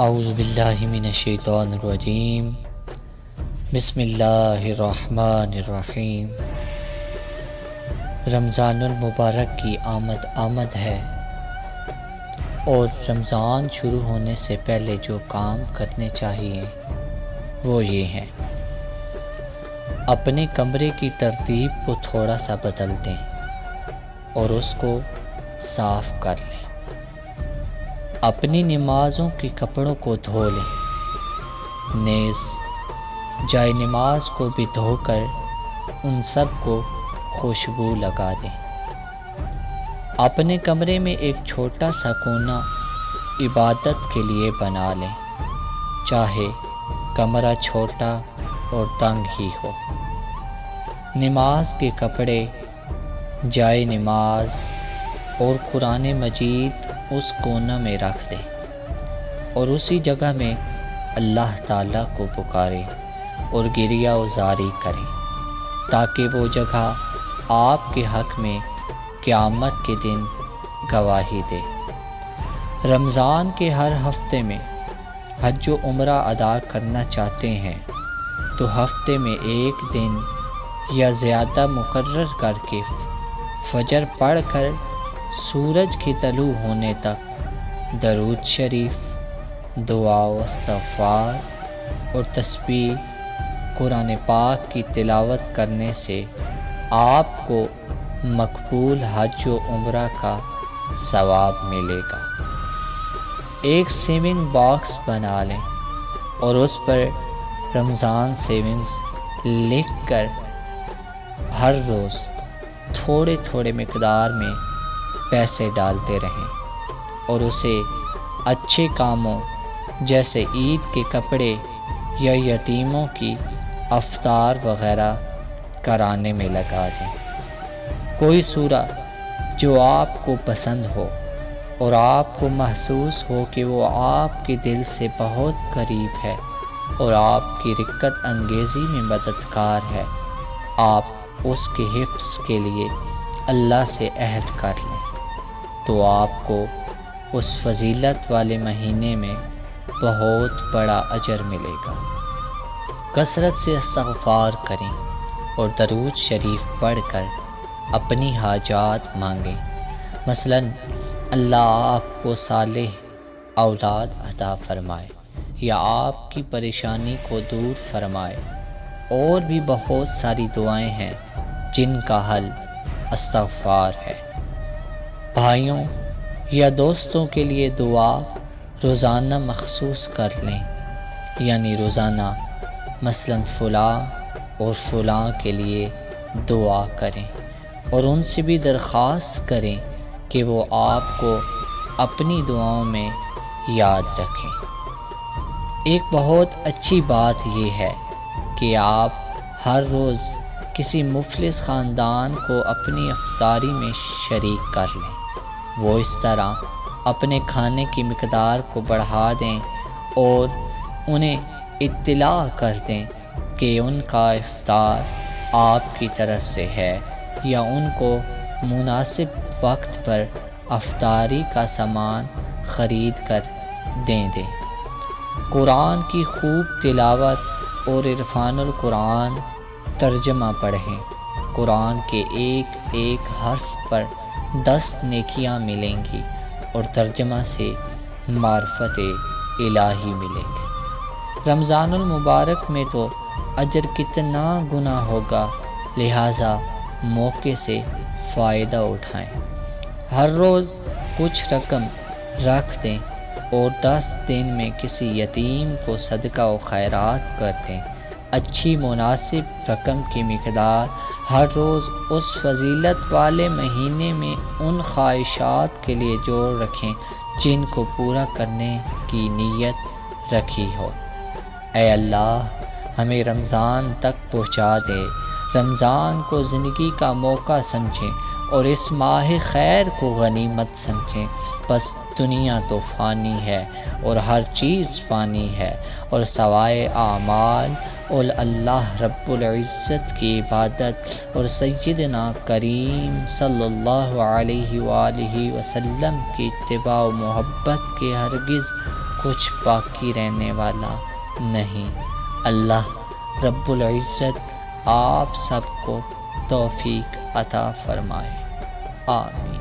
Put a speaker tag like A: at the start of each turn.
A: اعوذ باللہ من الشیطان الرجیم، بسم اللہ الرحمن الرحیم۔ رمضان المبارک کی آمد ہے، اور رمضان شروع ہونے سے پہلے جو کام کرنے چاہیے وہ یہ ہیں۔ اپنے کمرے کی ترتیب کو تھوڑا سا بدل دیں اور اس کو صاف کر لیں۔ اپنی نمازوں کے کپڑوں کو دھو لیں، نیز جائے نماز کو بھی دھو کر ان سب کو خوشبو لگا دیں۔ اپنے کمرے میں ایک چھوٹا سا کونا عبادت کے لیے بنا لیں، چاہے کمرہ چھوٹا اور تنگ ہی ہو۔ نماز کے کپڑے، جائے نماز اور قرآن مجید اس کونا میں رکھ دیں اور اسی جگہ میں اللہ تعالیٰ کو پکاریں اور گریہ وزاری کریں، تاکہ وہ جگہ آپ کے حق میں قیامت کے دن گواہی دے۔ رمضان کے ہر ہفتے میں حج و عمرہ ادا کرنا چاہتے ہیں تو ہفتے میں ایک دن یا زیادہ مقرر کر کے فجر پڑھ کر سورج کے طلوع ہونے تک درود شریف، دعا و استغفار اور تسبیح قرآن پاک کی تلاوت کرنے سے آپ کو مقبول حج و عمرہ کا ثواب ملے گا۔ ایک سیونگ باکس بنا لیں اور اس پر رمضان سیونگز لکھ کر ہر روز تھوڑے تھوڑے مقدار میں پیسے ڈالتے رہیں اور اسے اچھے کاموں جیسے عید کے کپڑے یا یتیموں کی افطار وغیرہ کرانے میں لگا دیں۔ کوئی سورہ جو آپ کو پسند ہو اور آپ کو محسوس ہو کہ وہ آپ کے دل سے بہت قریب ہے اور آپ کی رقت انگیزی میں مددگار ہے، آپ اس کے حفظ کے لیے اللہ سے عہد کر لیں تو آپ کو اس فضیلت والے مہینے میں بہت بڑا اجر ملے گا۔ کثرت سے استغفار کریں اور درود شریف پڑھ کر اپنی حاجات مانگیں، مثلا اللہ آپ کو صالح اولاد عطا فرمائے یا آپ کی پریشانی کو دور فرمائے۔ اور بھی بہت ساری دعائیں ہیں جن کا حل استغفار ہے۔ بھائیوں یا دوستوں کے لیے دعا روزانہ مخصوص کر لیں، یعنی روزانہ مثلا فلاں اور فلاں کے لیے دعا کریں اور ان سے بھی درخواست کریں کہ وہ آپ کو اپنی دعاؤں میں یاد رکھیں۔ ایک بہت اچھی بات یہ ہے کہ آپ ہر روز کسی مفلس خاندان کو اپنی افطاری میں شریک کر لیں، وہ اس طرح اپنے کھانے کی مقدار کو بڑھا دیں اور انہیں اطلاع کر دیں کہ ان کا افطار آپ کی طرف سے ہے، یا ان کو مناسب وقت پر افطاری کا سامان خرید کر دیں۔ قرآن کی خوب تلاوت اور عرفان القرآن ترجمہ پڑھیں۔ قرآن کے ایک ایک حرف پر 10 نیکیاں ملیں گی اور ترجمہ سے معرفت الہی ملے گی۔ رمضان المبارک میں تو اجر کتنا گنا ہوگا، لہٰذا موقع سے فائدہ اٹھائیں۔ ہر روز کچھ رقم رکھ دیں اور 10 دن میں کسی یتیم کو صدقہ و خیرات کر دیں۔ اچھی مناسب رقم کی مقدار ہر روز اس فضیلت والے مہینے میں ان خواہشات کے لیے جوڑ رکھیں جن کو پورا کرنے کی نیت رکھی ہو۔ اے اللہ، ہمیں رمضان تک پہنچا دے۔ رمضان کو زندگی کا موقع سمجھیں اور اس ماہ خیر کو غنیمت سمجھیں۔ بس دنیا تو فانی ہے اور ہر چیز فانی ہے، اور سوائے اعمال اور اللہ رب العزت کی عبادت اور سیدنا کریم صلی اللہ علیہ وآلہ وسلم کی اتباع و محبت کے ہرگز کچھ باقی رہنے والا نہیں۔ اللہ رب العزت آپ سب کو توفیق عطا فرمائے، آمین۔